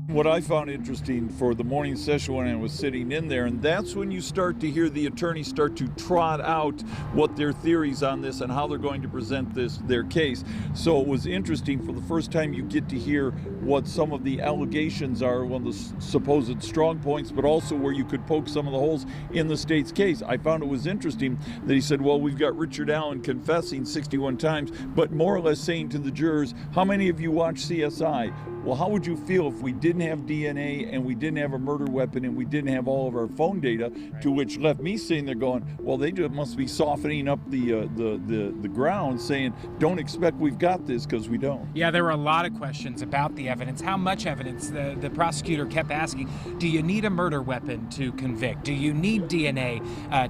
What I found interesting for the morning session when I was sitting in there, and that's when you start to hear the attorneys start to trot out what their theories on this and how they're going to present their case. So it was interesting. For the first time, you get to hear what some of the allegations are, one of the supposed strong points, but also where you could poke some of the holes in the state's case. I found it was interesting that he said, well, we've got Richard Allen confessing 61 times, but more or less saying to the jurors, how many of you watch CSI? Well, how would you feel if we didn't have DNA and we didn't have a murder weapon and we didn't have all of our phone data? To which left me sitting there going, well, they just must be softening up the ground, saying, don't expect we've got this, because we don't. Yeah, there were a lot of questions about the evidence. How much evidence? The prosecutor kept asking, do you need a murder weapon to convict? Do you need DNA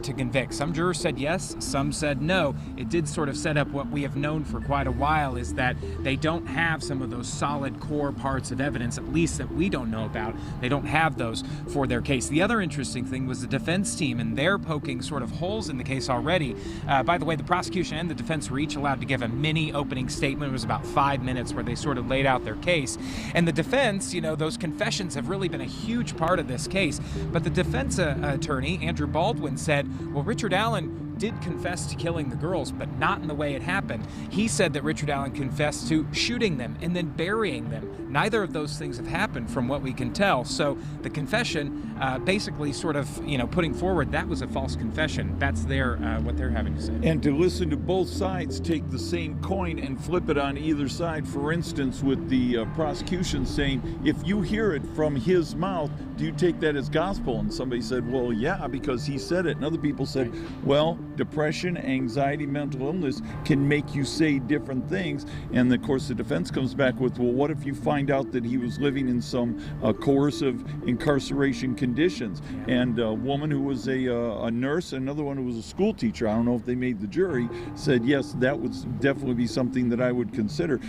to convict? Some jurors said yes, some said no. It did sort of set up what we have known for quite a while, is that they don't have some of those solid core parts of evidence, at least that we don't know about. They don't have those for their case. The other interesting thing was the defense team, and they're poking sort of holes in the case already. By the way, the prosecution and the defense were each allowed to give a mini opening statement. It was about 5 minutes where they sort of laid out their case. And the defense, you know, those confessions have really been a huge part of this case. But the defense attorney, Andrew Baldwin, said, well, Richard Allen did confess to killing the girls, but not in the way it happened. He said that Richard Allen confessed to shooting them and then burying them. Neither of those things have happened from what we can tell. So the confession basically sort of, you know, putting forward that was a false confession. That's what they're having to say. And to listen to both sides take the same coin and flip it on either side. For instance, with the prosecution saying, if you hear it from his mouth, do you take that as gospel? And somebody said, well, yeah, because he said it. And other people said, well, depression, anxiety, mental illness can make you say different things. And of course, the defense comes back with, well, what if you find out that he was living in some coercive incarceration conditions? And a woman who was a nurse, another one who was a school teacher, I don't know if they made the jury, said, yes, that would definitely be something that I would consider.